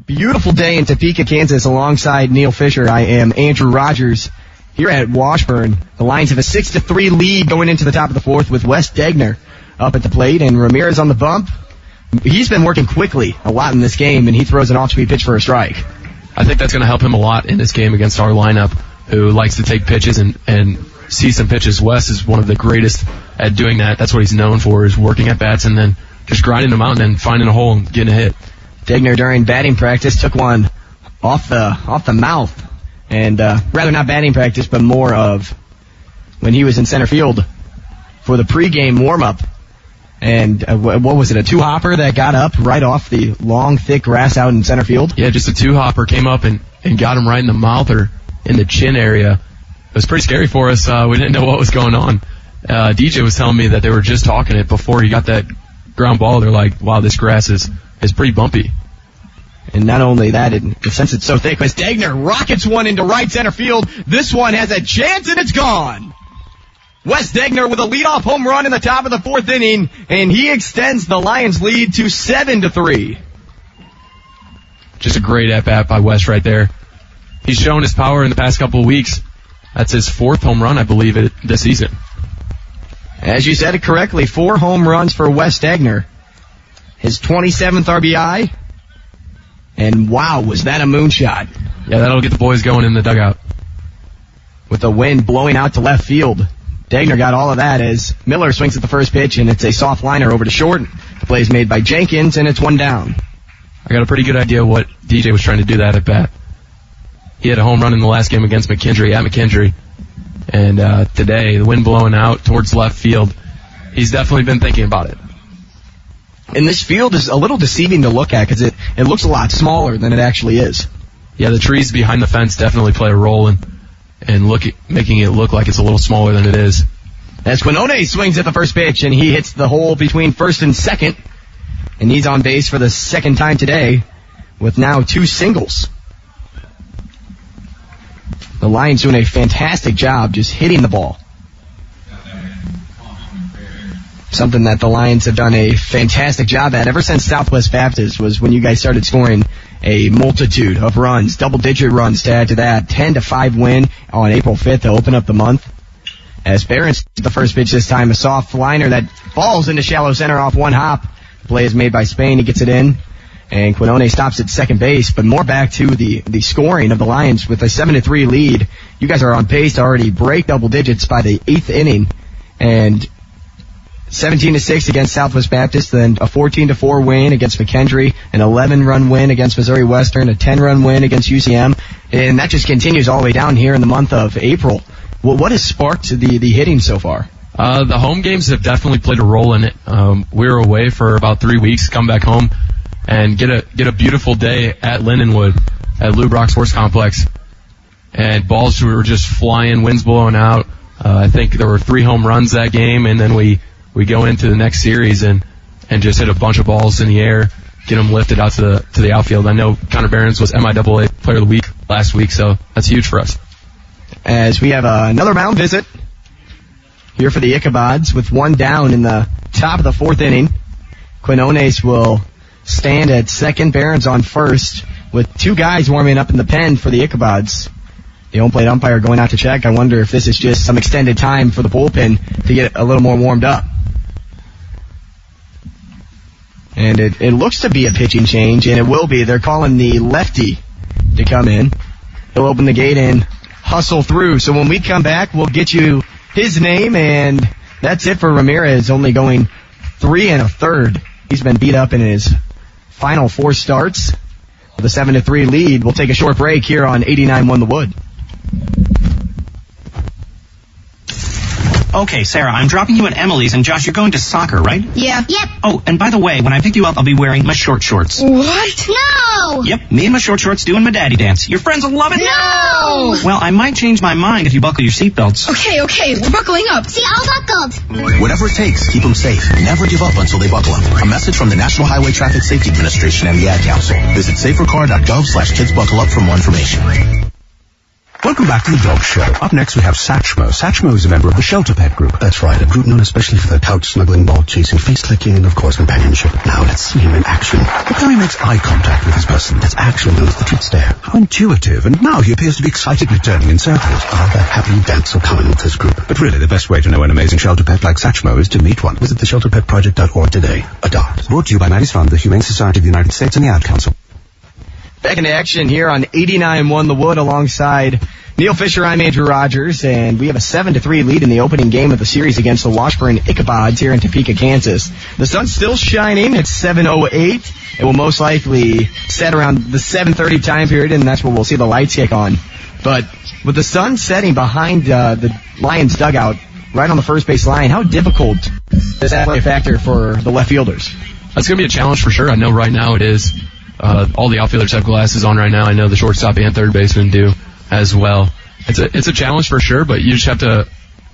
Beautiful day in Topeka, Kansas. Alongside Neil Fisher, I am Andrew Rogers here at Washburn. The Lions have a 6-3 lead going into the top of the fourth with Wes Degner up at the plate and Ramirez on the bump. He's been working quickly a lot in this game, and he throws an off-speed pitch for a strike. I think that's going to help him a lot in this game against our lineup, who likes to take pitches and see some pitches. Wes is one of the greatest at doing that. That's what he's known for, is working at bats and then just grinding them out and then finding a hole and getting a hit. Degner during batting practice took one off the mouth, and rather not batting practice, but more of when he was in center field for the pregame warm-up. And what was it, a two-hopper that got up right off the long, thick grass out in center field? Yeah, just a two-hopper came up and got him right in the mouth or in the chin area. It was pretty scary for us. We didn't know what was going on. DJ was telling me that they were just talking it before he got that ground ball. They're like, wow, this grass is pretty bumpy. And not only that, since it's so thick, Wes Degner rockets one into right center field. This one has a chance, and it's gone. Wes Degner with a leadoff home run in the top of the fourth inning, and he extends the Lions' lead to 7-3. Just a great at-bat by Wes right there. He's shown his power in the past couple of weeks. That's his fourth home run, I believe, this season. As you said it correctly, 4 home runs for Wes Degner. His 27th RBI. And wow, was that a moonshot. Yeah, that'll get the boys going in the dugout. With the wind blowing out to left field, Degner got all of that as Miller swings at the first pitch, and it's a soft liner over to short. The play is made by Jenkins, and it's one down. I got a pretty good idea what DJ was trying to do that at bat. He had a home run in the last game against McKendree at McKendree. And today, the wind blowing out towards left field, he's definitely been thinking about it. And this field is a little deceiving to look at because it looks a lot smaller than it actually is. Yeah, the trees behind the fence definitely play a role in making it look like it's a little smaller than it is. As Quinone swings at the first pitch, and he hits the hole between first and second. And he's on base for the second time today with now 2 singles. The Lions doing a fantastic job just hitting the ball. Something that the Lions have done a fantastic job at ever since Southwest Baptist was when you guys started scoring a multitude of runs, double-digit runs to add to that. 10-5 win on April 5th to open up the month. As Barron's the first pitch this time, a soft liner that falls into shallow center off one hop. The play is made by Spain. He gets it in. And Quinone stops at second base, but more back to the scoring of the Lions with a 7-3 lead. You guys are on pace to already break double digits by the 8th inning. And 17-6 against Southwest Baptist, then a 14-4 win against McKendree, an 11-run win against Missouri Western, a 10-run win against UCM, and that just continues all the way down here in the month of April. What has sparked the hitting so far? The home games have definitely played a role in it. We were away for about 3 weeks, come back home, and get a beautiful day at Lindenwood, at Lou Brock Sports Complex, and balls were just flying, winds blowing out. I think there were 3 home runs that game, and then we go into the next series and just hit a bunch of balls in the air, get them lifted out to the outfield. I know Connor Behrens was MIAA Player of the Week last week, so that's huge for us. As we have another mound visit here for the Ichabods with 1 down in the top of the 4th inning. Quinones will stand at second, Behrens on first, with 2 guys warming up in the pen for the Ichabods. The home plate umpire going out to check. I wonder if this is just some extended time for the bullpen to get a little more warmed up. And it looks to be a pitching change, and it will be. They're calling the lefty to come in. He'll open the gate and hustle through. So when we come back, we'll get you his name, and that's it for Ramirez, only going 3 1/3. He's been beat up in his final 4 starts. With a 7-3 lead, we'll take a short break here on 89.1 The Wood. Okay, Sarah, I'm dropping you at Emily's, and Josh, you're going to soccer, right? Yeah. Yep. Oh, and by the way, when I pick you up, I'll be wearing my short shorts. What? No! Yep, me and my short shorts doing my daddy dance. Your friends will love it. No! Well, I might change my mind if you buckle your seatbelts. Okay, we're buckling up. See, all buckled. Whatever it takes, keep them safe. Never give up until they buckle up. A message from the National Highway Traffic Safety Administration and the Ad Council. Visit safercar.gov/kidsbuckleup for more information. Welcome back to the Dog Show. Up next we have Satchmo. Satchmo is a member of the Shelter Pet Group. That's right, a group known especially for their couch-snuggling, ball-chasing, face-licking, and of course companionship. Now let's see him in action. Look how he makes eye contact with his person. That's actually known as the treat stare. How intuitive. And now he appears to be excitedly turning in circles. Ah, that happy dance will come in with this group. But really, the best way to know an amazing shelter pet like Satchmo is to meet one. Visit theshelterpetproject.org today. Adopt. Brought to you by Maddie's Fund, the Humane Society of the United States, and the Ad Council. Back into action here on 89-1 The Wood alongside Neil Fisher. I'm Andrew Rogers, and we have a 7-3 lead in the opening game of the series against the Washburn Ichabods here in Topeka, Kansas. The sun's still shining. It's 7:08. It will most likely set around the 7:30 time period, and that's where we'll see the lights kick on. But with the sun setting behind the Lions dugout, right on the first base line, how difficult does that play a factor for the left fielders? That's going to be a challenge for sure. I know right now it is. All the outfielders have glasses on right now. I know the shortstop and third baseman do as well. It's a challenge for sure, but you just have to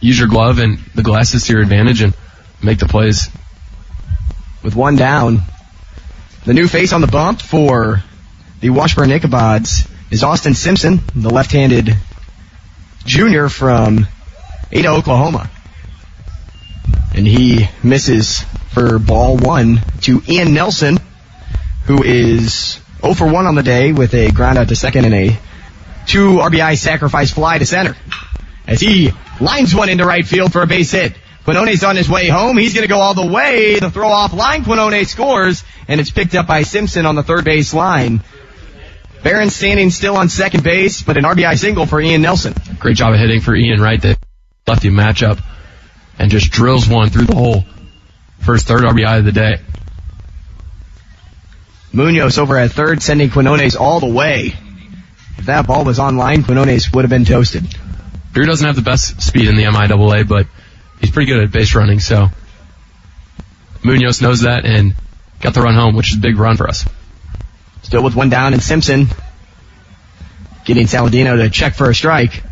use your glove and the glasses to your advantage and make the plays. With one down, the new face on the bump for the Washburn Ichabods is Austin Simpson, the left-handed junior from Ada, Oklahoma. And he misses for ball one to Ian Nelson, who is 0 for 1 on the day with a ground out to second and a 2 RBI sacrifice fly to center. As he lines one into right field for a base hit. Quinone's on his way home. He's going to go all the way. The throw off line. Quinone scores, and it's picked up by Simpson on the third base line. Barron standing still on second base, but an RBI single for Ian Nelson. Great job of hitting for Ian right there. Lefty matchup and just drills one through the hole for his third RBI of the day. Munoz over at third, sending Quinones all the way. If that ball was on line, Quinones would have been toasted. Drew doesn't have the best speed in the MIAA, but he's pretty good at base running, so Munoz knows that and got the run home, which is a big run for us. Still with one down, and Simpson getting Saladino to check for a strike.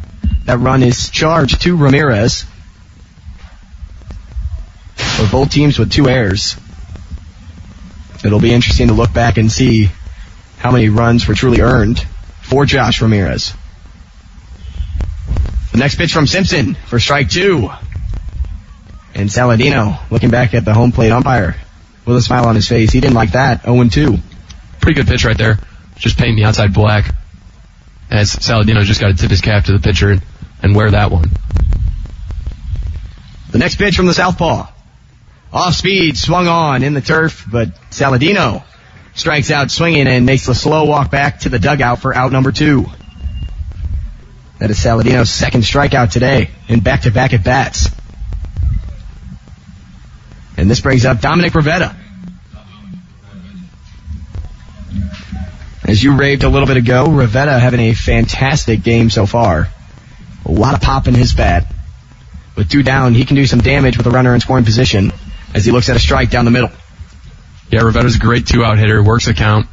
That run is charged to Ramirez. For both teams with 2 errors. It'll be interesting to look back and see how many runs were truly earned for Josh Ramirez. The next pitch from Simpson for strike 2. And Saladino looking back at the home plate umpire with a smile on his face. He didn't like that. 0-2. Pretty good pitch right there. Just painting the outside black. As Saladino just got to tip his cap to the pitcher and wear that one. The next pitch from the southpaw. Off speed, swung on in the turf, but Saladino strikes out swinging and makes the slow walk back to the dugout for out number 2. That is Saladino's second strikeout today in back-to-back at-bats. And this brings up Dominic Rivetta. As you raved a little bit ago, Rivetta having a fantastic game so far. A lot of pop in his bat. With 2 down, he can do some damage with a runner in scoring position as he looks at a strike down the middle. Yeah, Rivetta's a great 2-out hitter, works the count,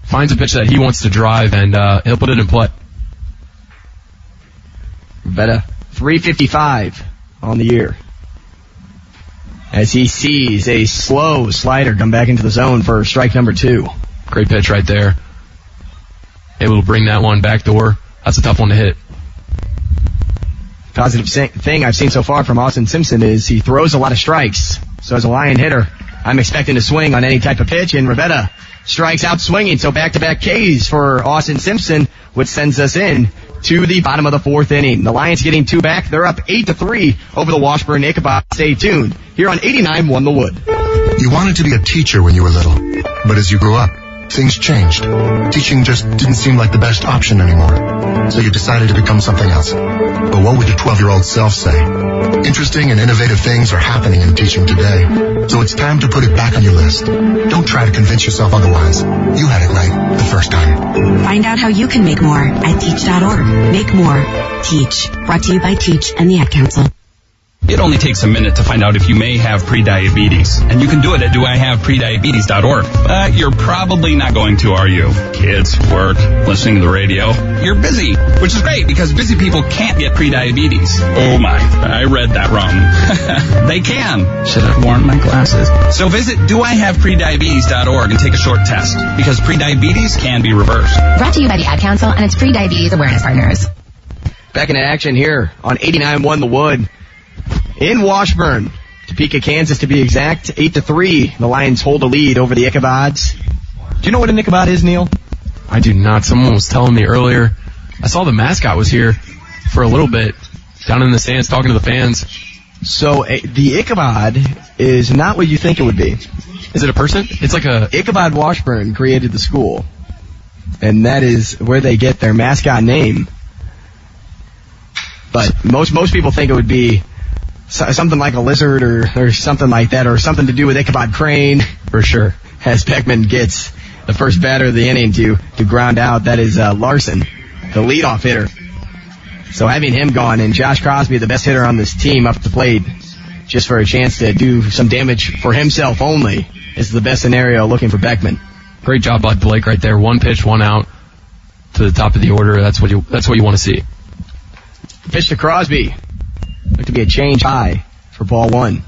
finds a pitch that he wants to drive, and he'll put it in play. Rivetta, 355 on the year. As he sees a slow slider come back into the zone for strike number 2. Great pitch right there. Able to bring that one back door. That's a tough one to hit. Positive thing I've seen so far from Austin Simpson is he throws a lot of strikes. So as a Lion hitter, I'm expecting to swing on any type of pitch, and Rivetta strikes out swinging. So back-to-back Ks for Austin Simpson, which sends us in to the bottom of the 4th inning. The Lions getting 2 back. They're up 8-3 over the Washburn Ichabods. Stay tuned here on 89-1 The Wood. You wanted to be a teacher when you were little, but as you grew up, things changed. Teaching just didn't seem like the best option anymore. So you decided to become something else. But what would your 12-year-old self say? Interesting and innovative things are happening in teaching today. So it's time to put it back on your list. Don't try to convince yourself otherwise. You had it right the first time. Find out how you can make more at teach.org. Make more. Teach. Brought to you by Teach and the Ad Council. It only takes a minute to find out if you may have prediabetes, and you can do it at doihaveprediabetes.org. But you're probably not going to, are you? Kids, work, listening to the radio. You're busy, which is great because busy people can't get prediabetes. Oh my, I read that wrong. They can. Should have worn my glasses. So visit doihaveprediabetes.org and take a short test, because prediabetes can be reversed. Brought to you by the Ad Council and its pre-diabetes awareness partners. Back in action here on 89-1 The Wood in Washburn. Topeka, Kansas to be exact. 8-3. The Lions hold a lead over the Ichabods. Do you know what an Ichabod is, Neil? I do not. Someone was telling me earlier. I saw the mascot was here for a little bit down in the stands talking to the fans. So the Ichabod is not what you think it would be. Is it a person? It's like a... Ichabod Washburn created the school. And that is where they get their mascot name. But most people think it would be something like a lizard or something like that, or something to do with Ichabod Crane, for sure. As Beckman gets the first batter of the inning to ground out, that is Larson, the leadoff hitter. So having him gone and Josh Crosby, the best hitter on this team, up at the plate, just for a chance to do some damage for himself only, is the best scenario looking for Beckman. Great job by Blake right there. 1 pitch, 1 out to the top of the order. That's what you want to see. Pitch to Crosby. Looked to be a change high for ball 1.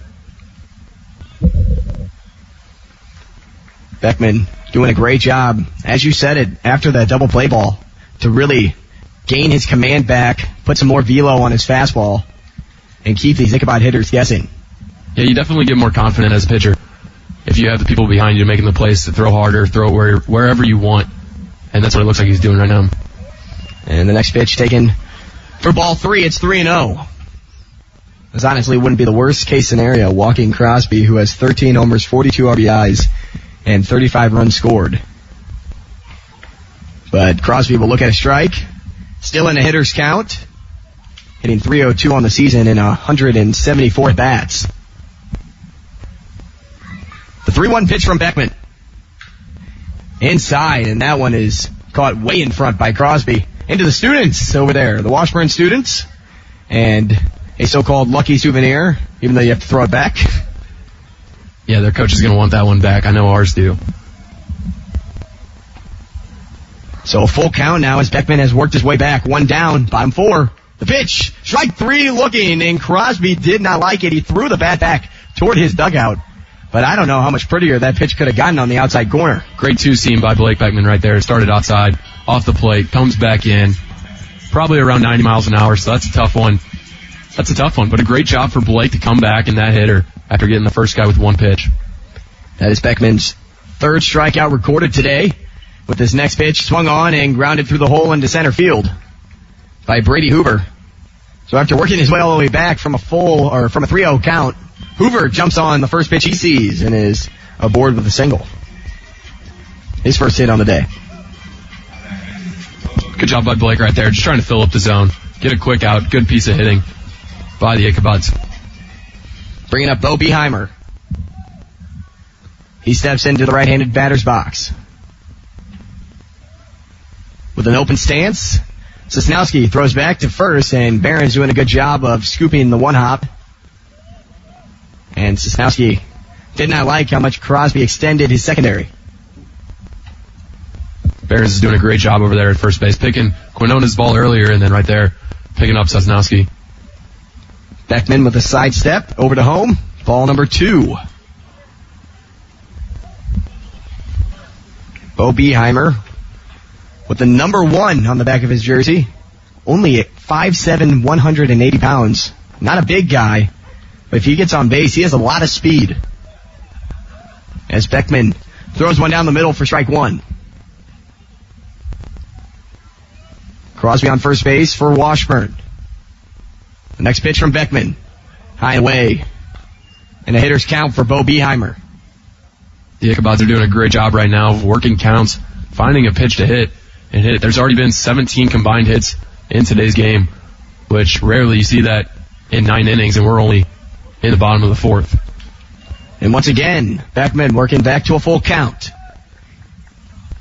Beckman doing a great job, as you said it, after that double play ball, to really gain his command back, put some more velo on his fastball, and keep these Ichabod hitters guessing. Yeah, you definitely get more confident as a pitcher if you have the people behind you making the plays to throw harder, throw it wherever you want. And that's what it looks like he's doing right now. And the next pitch taken for ball 3, it's 3-0. This honestly wouldn't be the worst case scenario, walking Crosby, who has 13 homers, 42 RBIs, and 35 runs scored. But Crosby will look at a strike. Still in a hitter's count. Hitting .302 on the season in 174 bats. The 3-1 pitch from Beckman. Inside, and that one is caught way in front by Crosby. Into the students over there, the Washburn students. And a so-called lucky souvenir, even though you have to throw it back. Yeah, their coach is going to want that one back. I know ours do. So a full count now as Beckman has worked his way back. 1 down, bottom 4. The pitch, strike 3 looking, and Crosby did not like it. He threw the bat back toward his dugout. But I don't know how much prettier that pitch could have gotten on the outside corner. Great 2-seam by Blake Beckman right there. Started outside, off the plate, comes back in. Probably around 90 miles an hour, so that's a tough one. That's a tough one, but a great job for Blake to come back in that hitter after getting the first guy with 1 pitch. That is Beckman's 3rd strikeout recorded today, with this next pitch swung on and grounded through the hole into center field by Brady Hoover. So after working his way all the way back from a 3-0 count, Hoover jumps on the first pitch he sees and is aboard with a single. His first hit on the day. Good job by Blake right there, just trying to fill up the zone. Get a quick out, good piece of hitting by the Ichabods. Bringing up Bo Beheimer. He steps into the right-handed batter's box. With an open stance, Sosnowski throws back to first, and Barron's doing a good job of scooping the 1-hop. And Sosnowski did not like how much Crosby extended his secondary. Barron's is doing a great job over there at first base, picking Quinones' ball earlier, and then right there, picking up Sosnowski. Beckman with a sidestep over to home. Ball number 2. Bo Beheimer with the number 1 on the back of his jersey. Only at 5'7", 180 pounds. Not a big guy, but if he gets on base, he has a lot of speed. As Beckman throws one down the middle for strike 1. Crosby on first base for Washburn. The next pitch from Beckman. High and away. And a hitter's count for Bo Beheimer. The Ichabods are doing a great job right now of working counts, finding a pitch to hit, and hit it. There's already been 17 combined hits in today's game, which rarely you see that in 9 innings, and we're only in the bottom of the 4th. And once again, Beckman working back to a full count.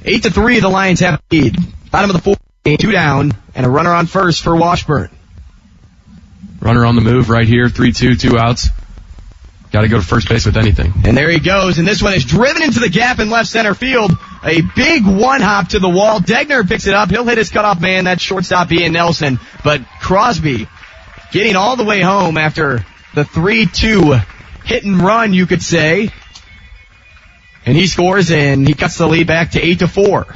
8-3, the Lions have a lead. Bottom of the 4th, 2 down, and a runner on first for Washburn. Runner on the move right here, 3-2, 2 outs. Got to go to first base with anything. And there he goes, and this one is driven into the gap in left center field. A big 1-hop to the wall. Degner picks it up. He'll hit his cutoff man. That's shortstop Ian Nelson. But Crosby getting all the way home after the 3-2 hit and run, you could say. And he scores, and he cuts the lead back to 8-4.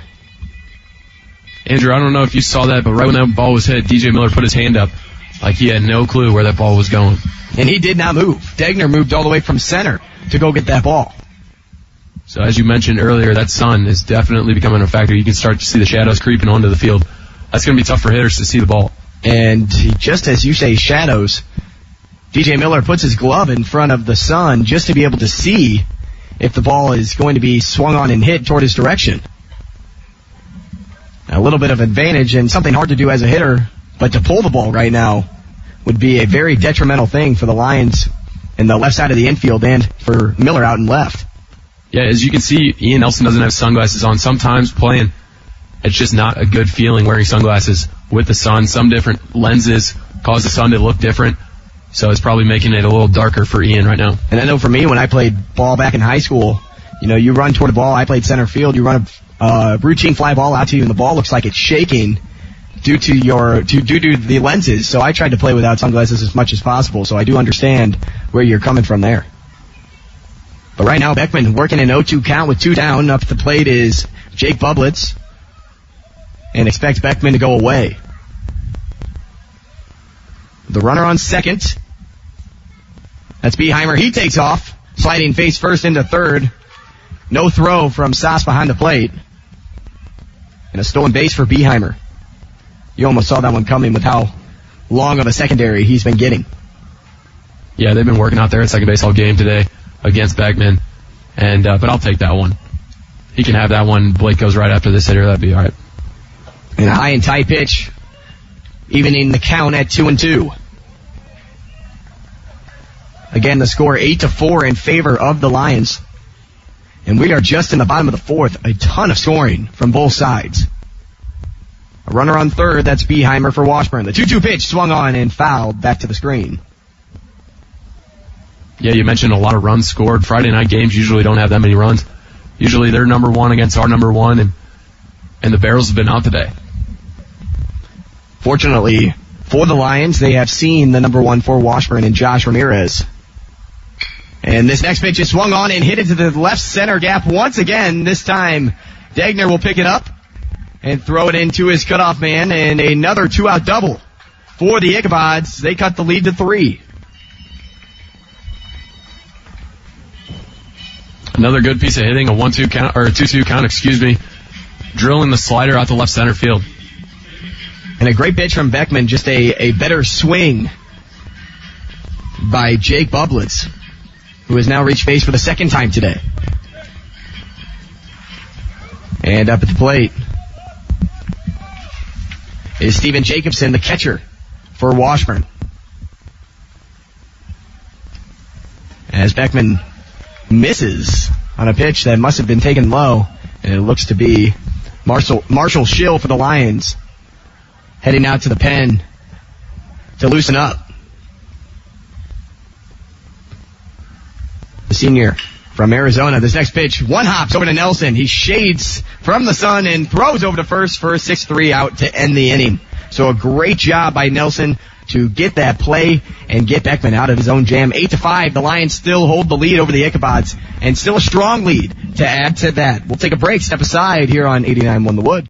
Andrew, I don't know if you saw that, but right when that ball was hit, DJ Miller put his hand up like he had no clue where that ball was going. And he did not move. Degner moved all the way from center to go get that ball. So as you mentioned earlier, that sun is definitely becoming a factor. You can start to see the shadows creeping onto the field. That's going to be tough for hitters to see the ball. And just as you say, shadows, DJ Miller puts his glove in front of the sun just to be able to see if the ball is going to be swung on and hit toward his direction. A little bit of advantage and something hard to do as a hitter, but to pull the ball right now would be a very detrimental thing for the Lions in the left side of the infield and for Miller out in left. Yeah, as you can see, Ian Nelson doesn't have sunglasses on. Sometimes playing, it's just not a good feeling wearing sunglasses with the sun. Some different lenses cause the sun to look different, so it's probably making it a little darker for Ian right now. And I know for me, when I played ball back in high school, you run toward the ball. I played center field. You run a routine fly ball out to you, and the ball looks like it's shaking due to the lenses. So I tried to play without sunglasses as much as possible, so I do understand where you're coming from there. But right now, Beckman working an 0-2 count with 2 down. Up at the plate is Jake Bublitz, and expects Beckman to go away. The runner on second. That's Beheimer. He takes off, sliding face first into third. No throw from Sass behind the plate. And a stolen base for Beheimer. You almost saw that one coming with how long of a secondary he's been getting. Yeah, they've been working out there at second base all game today against Beckman. And but I'll take that one. He can have that one. Blake goes right after this hitter. That'd be all right. And a high and tight pitch, evening the count at 2-2. Again, the score 8-4 in favor of the Lions. And we are just in the bottom of the fourth. A ton of scoring from both sides. A runner on third, that's Beheimer for Washburn. The 2-2 pitch swung on and fouled back to the screen. Yeah, you mentioned a lot of runs scored. Friday night games usually don't have that many runs. Usually they're number one against our number one, and the Barrels have been out today. Fortunately for the Lions, they have seen the number one for Washburn and Josh Ramirez. And this next pitch is swung on and hit into the left center gap once again. This time, Degner will pick it up and throw it into his cutoff man, and another 2-out double for the Ichabods. They cut the lead to 3. Another good piece of hitting, a 1-2 count, or a 2-2 count, drilling the slider out to left center field. And a great pitch from Beckman, just a better swing by Jake Bublitz, who has now reached base for the second time today. And up at the plate is Steven Jacobson, the catcher for Washburn. As Beckman misses on a pitch that must have been taken low, and it looks to be Marshall Schill for the Lions, heading out to the pen to loosen up. The senior from Arizona. This next pitch, one hops over to Nelson. He shades from the sun and throws over to first for a 6-3 out to end the inning. So a great job by Nelson to get that play and get Beckman out of his own jam. 8-5, the Lions still hold the lead over the Ichabods, and still a strong lead to add to that. We'll take a break, step aside here on 89.1 The Wood.